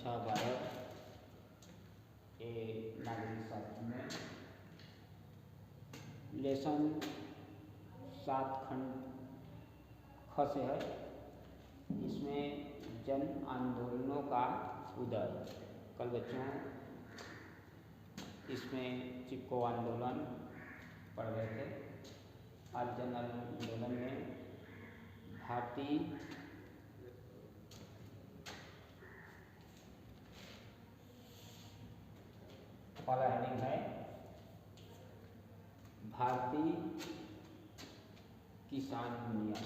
कक्षा 12 के नागरिक शास्त्र में लेसन 7 खंड ख से है। इसमें जन आंदोलनों का उदय। कल बच्चों इसमें चिपको आंदोलन पढ़ रहे थे। आज जन आंदोलन में भारतीय पहला हेडिंग है भारतीय किसान यूनियन।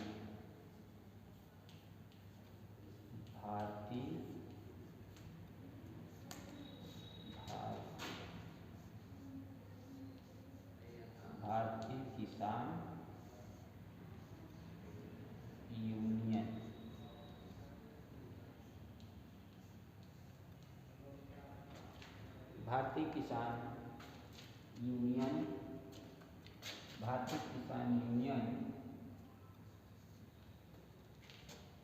भारतीय किसान यूनियन। भारतीय किसान यूनियन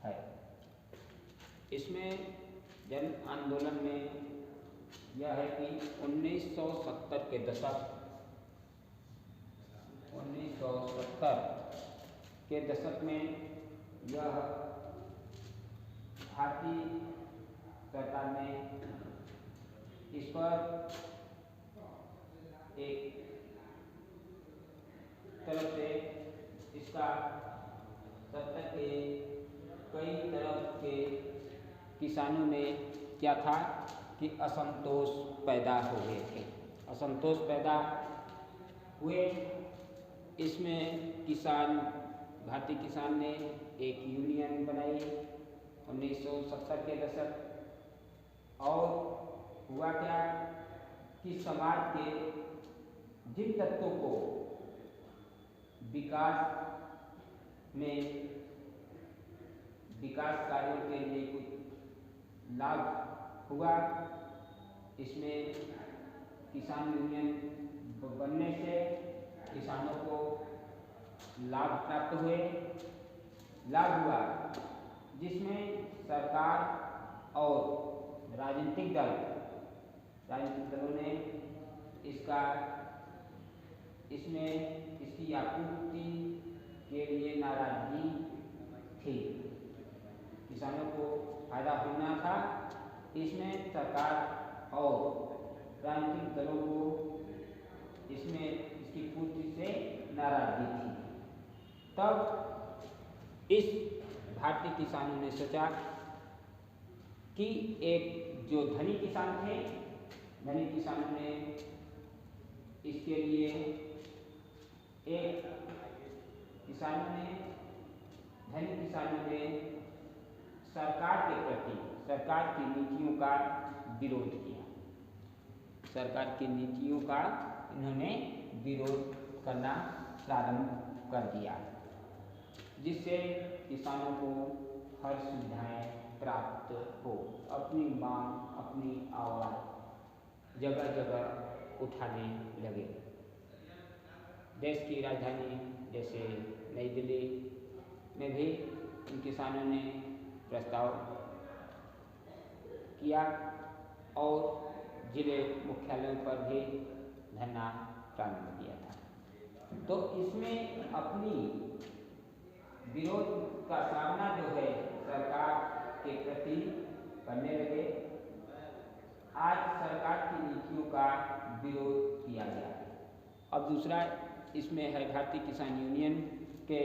है। इसमें जन आंदोलन में यह है कि 1970 के दशक में यह भारतीय सरकार ने इस पर एक तरफ से इसका 70 के कई तरफ के किसानों में क्या था कि असंतोष पैदा हो गए थे। असंतोष पैदा हुए। इसमें भारतीय किसान ने एक यूनियन बनाई 1970 के दशक। और हुआ क्या कि समाज के जिन तत्वों को विकास कार्यों के लिए कुछ लाभ हुआ, इसमें किसान यूनियन बनने से किसानों को लाभ प्राप्त हुए। लाभ हुआ जिसमें सरकार और राजनीतिक दलों ने इसकी आपूर्ति के लिए नाराजगी थी। किसानों को फायदा होना था, इसमें सरकार और राजनीतिक दलों को इसकी पूर्ति से नाराजगी थी। तब इस भारतीय किसानों ने सोचा कि एक जो धनी किसान थे, धनी किसानों ने इसके लिए धनी किसानों ने सरकार की नीतियों का विरोध किया। सरकार की नीतियों का इन्होंने विरोध करना प्रारंभ कर दिया, जिससे किसानों को हर सुविधाएं प्राप्त हो। अपनी मांग, अपनी आवाज़ जगह जगह उठाने लगे। देश की राजधानी जैसे नई दिल्ली में भी इन किसानों ने प्रस्ताव किया और जिले मुख्यालयों पर भी धरना प्रारंभ किया था। तो इसमें अपनी विरोध का सामना जो है सरकार के प्रति करने लगे। आज सरकार की नीतियों का विरोध किया गया। अब दूसरा इसमें है भारतीय किसान यूनियन के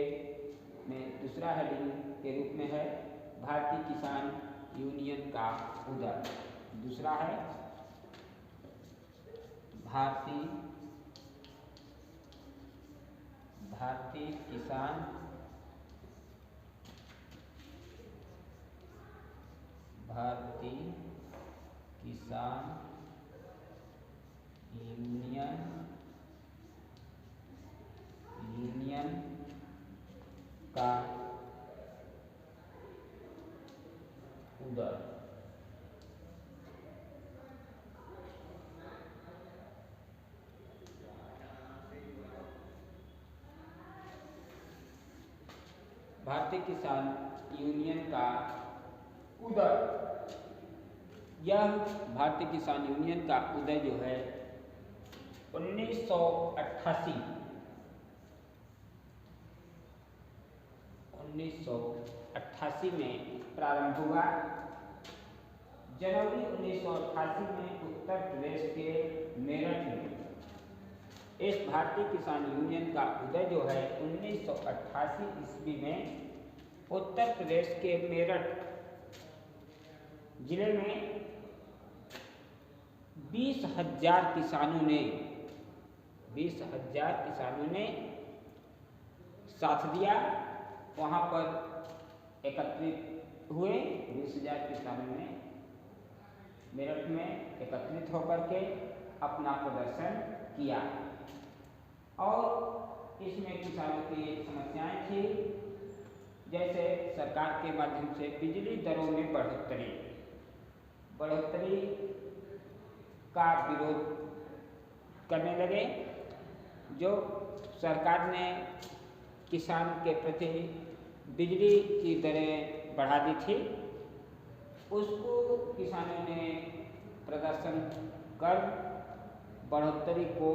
में दूसरा हेडिंग के रूप में है भारतीय किसान यूनियन का उदय। दूसरा है भारतीय किसान यूनियन का उदय। भारतीय किसान यूनियन का उदय यह भारतीय किसान यूनियन का उदय जो है 1988 में प्रारंभ हुआ। जनवरी 1988 में उत्तर प्रदेश के मेरठ में इस भारतीय किसान यूनियन का उदय जो है 1988 ईस्वी में उत्तर प्रदेश के मेरठ जिले में 20,000 किसानों ने साथ दिया। वहाँ पर एकत्रित हुए 20,000 किसानों ने मेरठ में एकत्रित होकर के अपना प्रदर्शन किया और इसमें किसानों की समस्याएं थी, जैसे सरकार के माध्यम से बिजली दरों में बढ़ोतरी का विरोध करने लगे। जो सरकार ने किसान के प्रति बिजली की दरें बढ़ा दी थी, उसको किसानों ने प्रदर्शन कर बढ़ोतरी को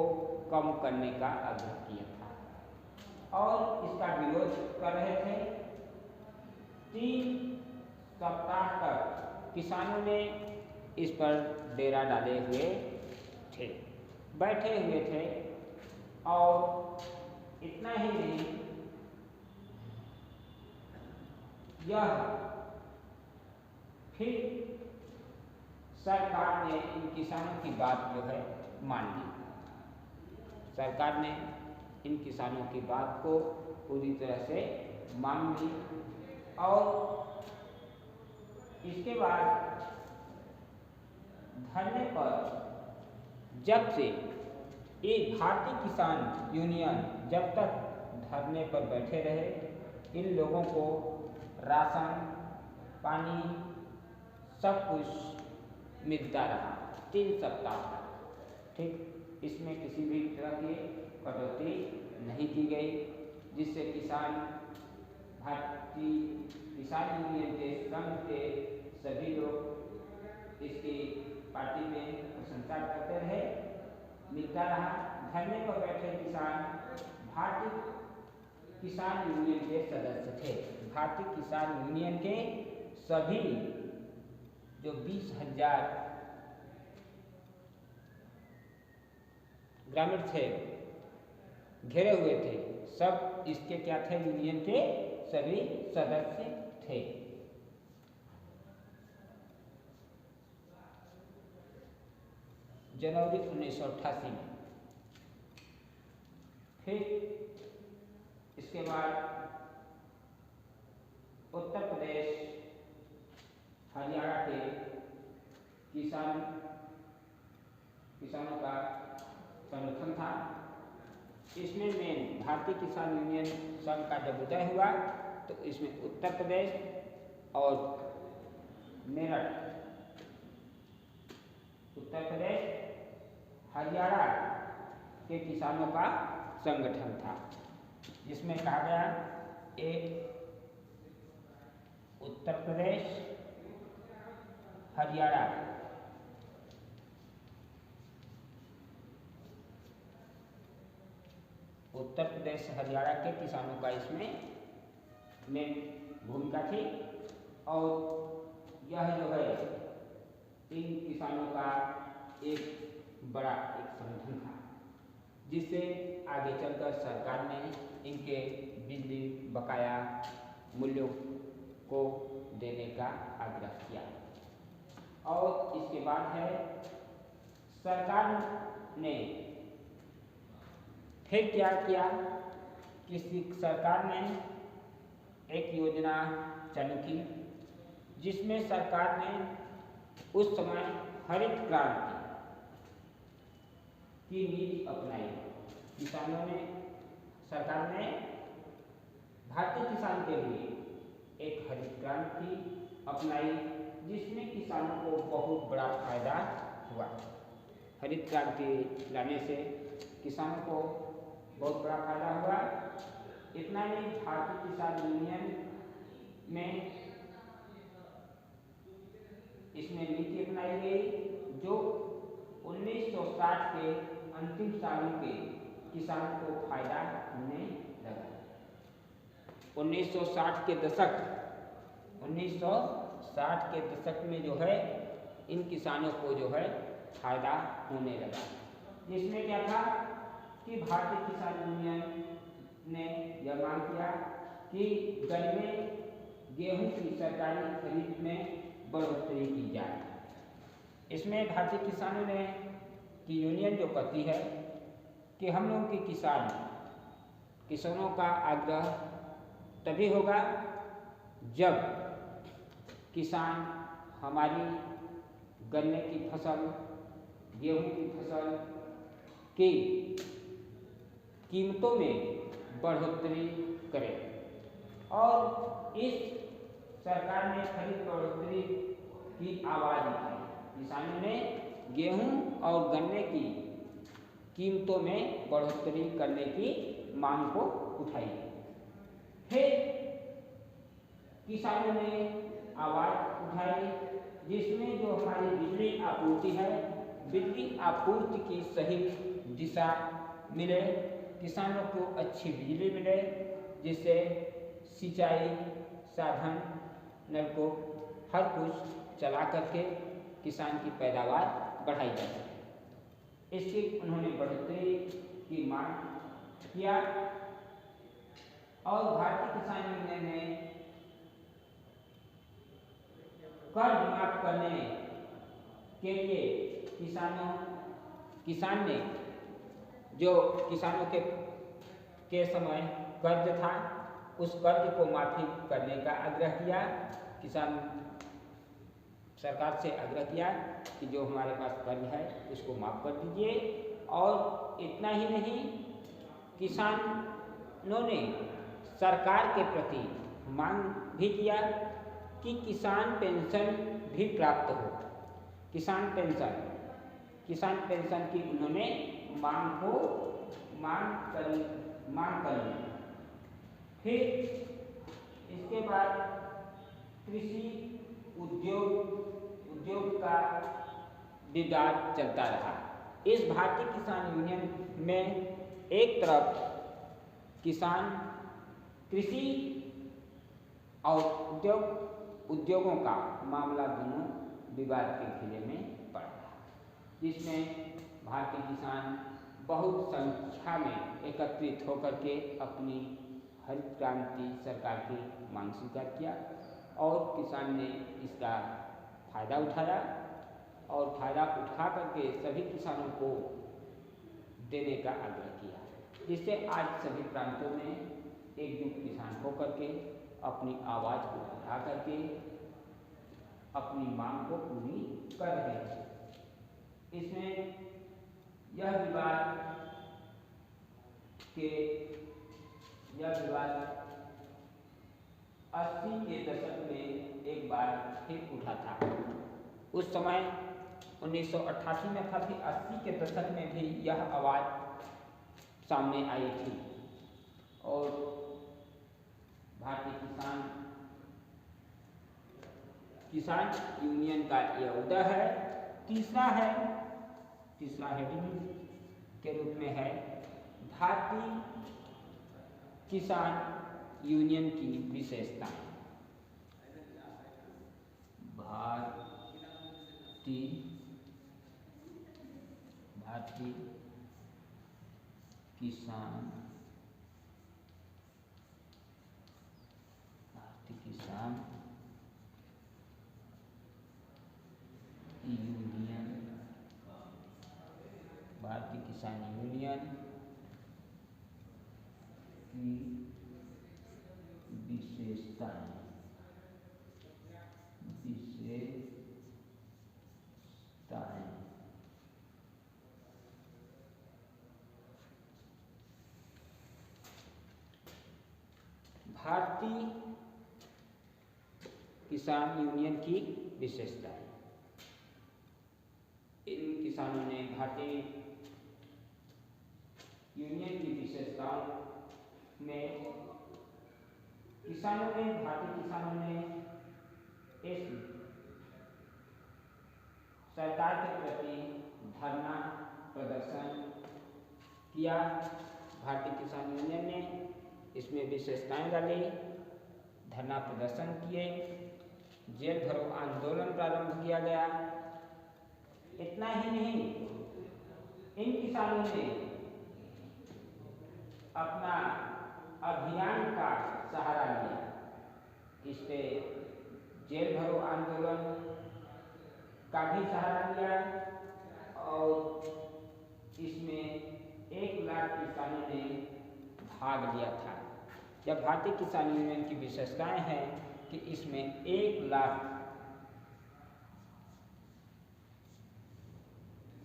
कम करने का आग्रह किया था और इसका विरोध कर रहे थे। 3 सप्ताह तक किसानों ने इस पर डेरा डाले हुए थे, बैठे हुए थे और इतना ही नहीं, यह फिर सरकार ने इन किसानों की बात जो है मान ली। सरकार ने इन किसानों की बात को पूरी तरह से मान ली और इसके बाद धरने पर जब से ये भारतीय किसान यूनियन जब तक धरने पर बैठे रहे, इन लोगों को राशन पानी सब कुछ मिलता रहा 3 सप्ताह तक। ठीक, इसमें किसी भी तरह की कटौती नहीं की गई, जिससे भारतीय किसान यूनियन के संघ के सभी लोग इसकी पार्टी में प्रशंसा करते रहे, मिलता रहा। धरने पर बैठे किसान भारतीय किसान यूनियन के सदस्य थे। भारतीय किसान यूनियन के सभी जो 20,000 ग्रामीण थे, घेरे हुए थे, सब इसके क्या थे, यूनियन के सभी सदस्य थे। जनवरी 1988 में फिर इसके बाद उत्तर प्रदेश हरियाणा के किसानों का संगठन था। इसमें मेन भारतीय किसान यूनियन संघ का जब उदय हुआ तो इसमें उत्तर प्रदेश और मेरठ, उत्तर प्रदेश हरियाणा के किसानों का संगठन था, जिसमें कहा गया एक उत्तर प्रदेश हरियाणा उत्तर प्रदेश हरियाणा के किसानों का इसमें मेन भूमिका थी और यह जो है इन किसानों का एक बड़ा संगठन था, जिससे आगे चलकर सरकार ने इनके बिजली बकाया मूल्यों को देने का आग्रह किया। और इसके बाद है सरकार ने फिर क्या किया कि सरकार ने एक योजना चालू की, जिसमें सरकार ने उस समय हरित क्रांति की नीति अपनाई। सरकार ने भारतीय किसान के लिए एक हरित क्रांति अपनाई, जिसमें किसानों को बहुत बड़ा फायदा हुआ। हरित क्रांति लाने से किसानों को बहुत बड़ा फायदा हुआ। इतना ही, भारतीय किसान यूनियन में इसमें नीति अपनाई गई जो 1960 के अंतिम सालों के किसान को फायदा होने लगा। 1960 के दशक में जो है इन किसानों को जो है फायदा होने लगा। इसमें क्या था कि भारतीय किसान यूनियन ने यह मांग किया कि गन्ने गेहूं की सरकारी खरीद में बढ़ोतरी की जाए। इसमें भारतीय किसानों ने की यूनियन जो कहती है कि हम लोगों के किसानों का आग्रह तभी होगा जब किसान हमारी गन्ने की फसल, गेहूं की फसल की कीमतों में बढ़ोतरी करे। और इस सरकार ने खरीद बढ़ोतरी की आवाज़ उठाई। किसानों ने गेहूं और गन्ने की कीमतों में बढ़ोतरी करने की मांग को उठाई। फिर किसानों ने आवाज़ उठाई जिसमें जो हमारी बिजली आपूर्ति है, बिजली आपूर्ति की सही दिशा मिले, किसानों को अच्छी बिजली मिले, जिससे सिंचाई साधन नलकूप हर कुछ चला करके किसान की पैदावार बढ़ाई जा सके। इसकी उन्होंने बढ़ोतरी की मांग किया और भारतीय किसान यूनियन ने कर्ज माफ करने के लिए किसान ने जो किसानों के समय कर्ज था उस कर्ज को माफी करने का आग्रह किया। किसान सरकार से आग्रह किया कि जो हमारे पास कर्ज है उसको माफ कर दीजिए। और इतना ही नहीं, किसानों ने सरकार के प्रति मांग भी किया कि किसान पेंशन भी प्राप्त हो। किसान पेंशन की उन्होंने मांग कर। फिर इसके बाद कृषि उद्योग का विवाद चलता रहा। इस भारतीय किसान यूनियन में एक तरफ किसान कृषि और उद्योगों का मामला दोनों विवाद के घेरे में पड़ा, जिसमें भारतीय किसान बहुत संख्या में एकत्रित होकर के अपनी हरित क्रांति सरकार की मांग स्वीकार किया और किसान ने इसका फायदा उठाया और फायदा उठा करके सभी किसानों को देने का आग्रह किया, जिससे आज सभी प्रांतों में एकजुट किसान होकर के अपनी आवाज़ को उठा करके अपनी मांग को पूरी कर रहे हैं। इसमें यह विवाद 80 के दशक में एक बार फिर उठा था। उस समय 1988 में था, फिर 80 के दशक में भी यह आवाज़ सामने आई थी और भारतीय किसान यूनियन का यह उदय है। तीसरा हेडिंग के रूप में है भारतीय किसान यूनियन की विशेषताएं। भारतीय किसान यूनियन, भारतीय किसान यूनियन की विशेषताएं। भारतीय किसान यूनियन की विशेषताएं। इन किसानों ने भारतीय यूनियन की विशेषताओं में भारतीय किसानों ने इस सरकार के प्रति धरना प्रदर्शन किया। भारतीय किसान यूनियन ने इसमें विशेषताएं डाली, धरना प्रदर्शन किए, जेल भरो आंदोलन प्रारंभ किया गया। इतना ही नहीं, इन किसानों ने अपना अभियान का सहारा लिया। इस पे जेल भरो आंदोलन का भी सहारा लिया और इसमें 1 लाख किसानों ने भाग लिया था। जब भारतीय किसान यूनियन की विशेषताएं हैं कि इसमें 1 लाख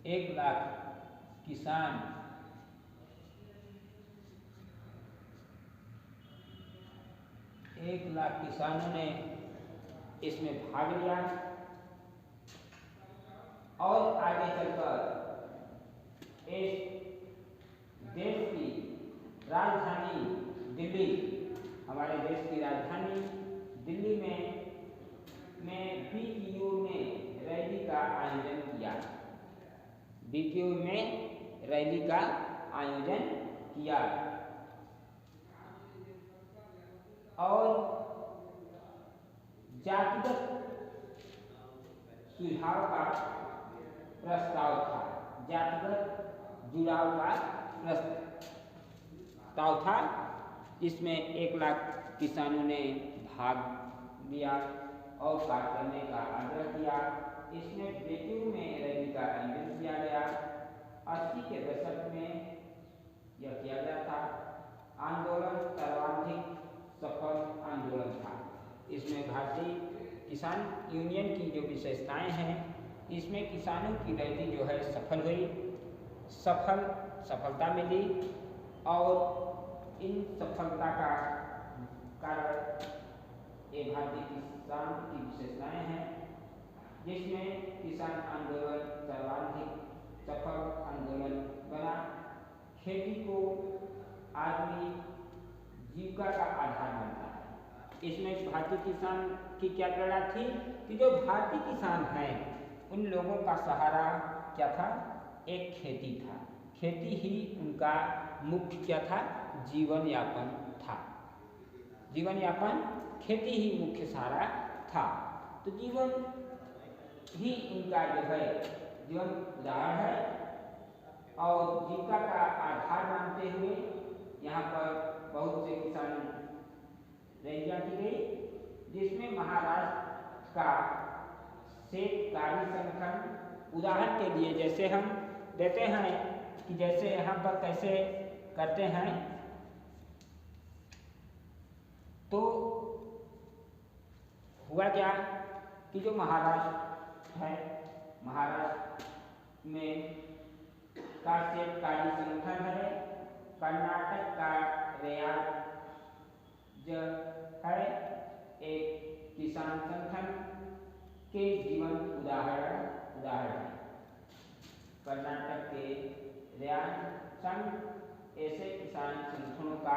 किसान किसानों ने इसमें भाग लिया और आगे चलकर इस देश की राजधानी दिल्ली, हमारे देश की राजधानी दिल्ली में बीपीयू ने रैली का आयोजन किया। बीपीयू में रैली का आयोजन किया और जातिगत सुझाव का प्रस्ताव था, जातिगत जुड़ाव का प्रस्ताव था। इसमें 1 लाख किसानों ने भाग लिया और कार्य करने का आग्रह किया। इसमें बीपीयू में रैली का आयोजन किया गया। 80 के दशक में यह किया गया था। आंदोलन सर्वाधिक सफल आंदोलन था। इसमें भारतीय किसान यूनियन की जो विशेषताएं हैं, इसमें किसानों की रैली जो है सफल हुई, सफलता मिली और इन सफलता का कारण ये भारतीय किसान की विशेषताएं हैं, जिसमें किसान आंदोलन सर्वाधिक सफल आंदोलन बना। खेती को आदमी जीविका का आधार मानता है। इसमें भारतीय किसान की क्या प्रेरणा थी कि जो भारतीय किसान हैं उन लोगों का सहारा क्या था, एक खेती था। खेती ही उनका मुख्य क्या था, जीवन यापन था। जीवन यापन खेती ही मुख्य सहारा था। तो जीवन ही उनका जो है जीवन उदाहरण है और जीविका का आधार मानते हुए यहाँ पर बहुत से किसान रैलियां की गई, जिसमें महाराष्ट्र का शेतकारी संगठन, उदाहरण के लिए जैसे हम देते हैं कि जैसे यहाँ पर कैसे करते हैं, तो हुआ क्या कि जो महाराष्ट्र है, महाराष्ट्र में का शेतकारी संगठन है, कर्नाटक का रेयाज है, एक किसान संगठन के जीवन उदाहरण है। कर्नाटक के रेयाज संघ ऐसे किसान संगठनों का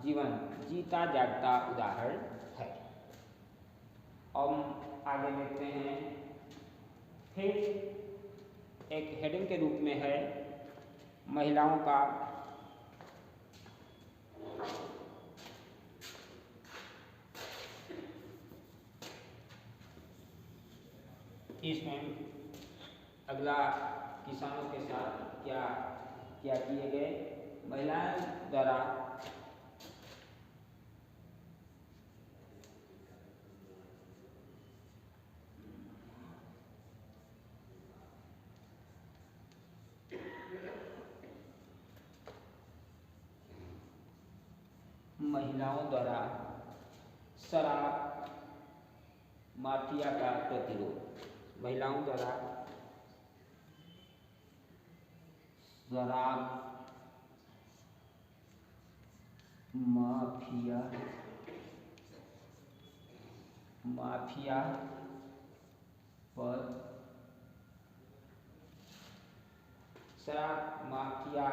जीवन जीता जागता उदाहरण है। अब आगे देखते हैं, फिर एक हेडिंग के रूप में है महिलाओं का इसमें अगला किसानों के साथ क्या किए गए, महिलाएं द्वारा शराब माफिया का प्रतिरोध। महिलाओं द्वारा शराब माफिया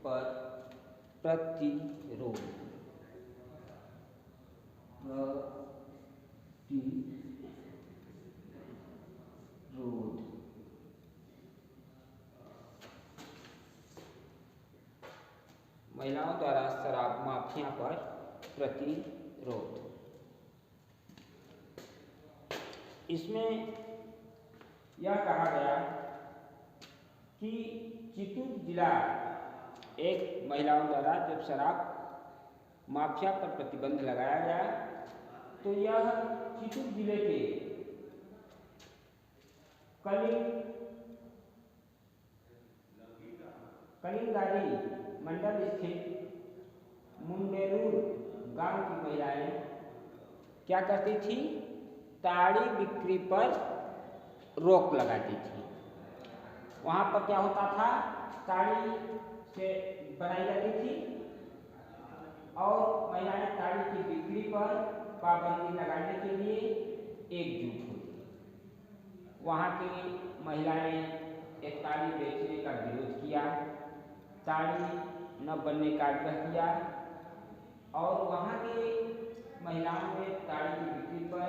पर प्रतिरोध महिलाओं द्वारा शराब माफिया पर प्रतिरोध। इसमें यह कहा गया कि चित्तूर जिला एक महिलाओं द्वारा जब शराब माफिया पर प्रतिबंध लगाया गया तो यह चित्तूर जिले के कलिंगारी मंडल स्थित मुंडेरूर गांव की महिलाएं क्या करती थी, ताड़ी बिक्री पर रोक लगाती थी। वहाँ पर क्या होता था, ताड़ी से बनाई जाती थी और महिलाएं ताड़ी की बिक्री पर पाबंदी लगाने के लिए एकजुट हुई। वहाँ की महिलाएं एक ताड़ी बेचने का विरोध किया, ताड़ी न बनने का आग्रह किया और वहाँ की महिलाओं ने ताड़ी की बिक्री पर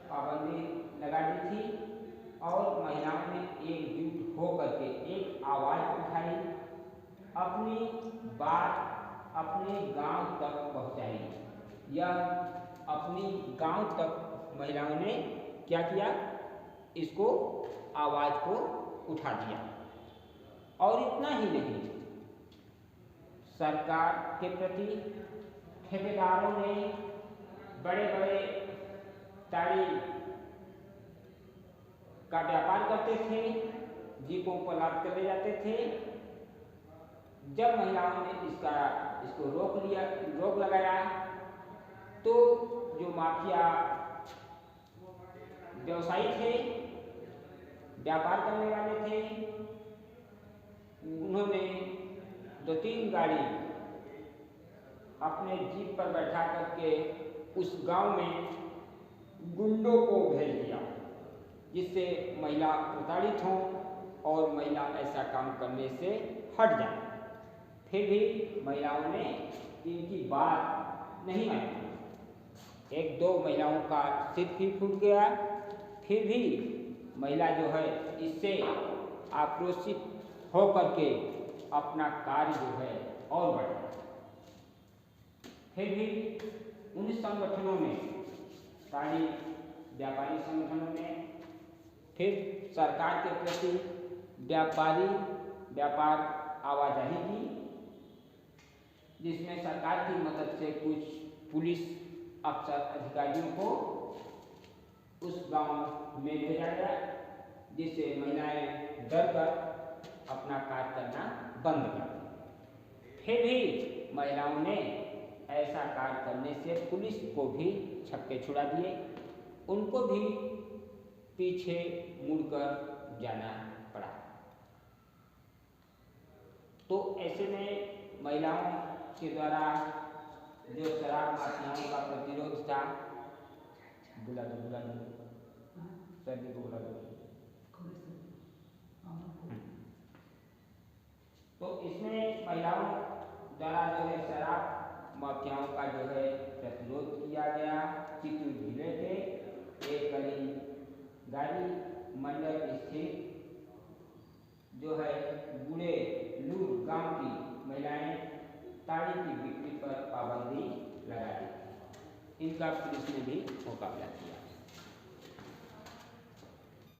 पाबंदी लगा दी थी और महिलाओं ने एकजुट होकर के एक आवाज़ उठाई, अपनी बात अपने गांव तक पहुंचाई। यह अपनी गांव तक महिलाओं ने क्या किया, इसको आवाज़ को उठा दिया। और इतना ही नहीं, सरकार के प्रति ठेकेदारों ने बड़े बड़े ताड़ी का व्यापार करते थे, जीपों पर लाद कर ले जाते थे। जब महिलाओं ने इसको रोक लगाया तो जो माफिया व्यवसायी थे, व्यापार करने वाले थे, उन्होंने 2-3 गाड़ी अपने जीप पर बैठा करके उस गांव में गुंडों को भेज दिया, जिससे महिला प्रताड़ित हों और महिला ऐसा काम करने से हट जाए। फिर भी महिलाओं ने इनकी बात नहीं मानी। 1-2 महिलाओं का सिर भी फूट गया, फिर भी महिला जो है इससे आक्रोशित होकर के अपना कार्य जो है और बढ़ाया। फिर भी उन संगठनों में, ताड़ी व्यापारी संगठनों में फिर सरकार के प्रति व्यापार आवाजाही की, जिसमें सरकार की मदद से कुछ पुलिस अफसर अधिकारियों को उस गांव में भेजा गया, जिससे महिलाएं डर कर अपना कार्य करना बंद कर दी। फिर भी महिलाओं ने ऐसा कार्य करने से पुलिस को भी छक्के छुड़ा दिए, उनको भी पीछे मुड़कर जाना पड़ा। तो ऐसे में महिलाओं के द्वारा जो शराब माफियाओं का प्रतिरोध था, बुला दो सर जी को बुला दो। तो इसमें महिलाओं द्वारा जो है शराब माफियाओं का जो है प्रतिरोध किया गया। चित्तूर जिले के एक कलिंगारी मंडल स्थित जो है गुड़ेलूर गांव की महिलाएं ताड़ी की बिक्री पर पाबंदी लगा दी थी। इनका पुलिस ने भी मुकाबला किया।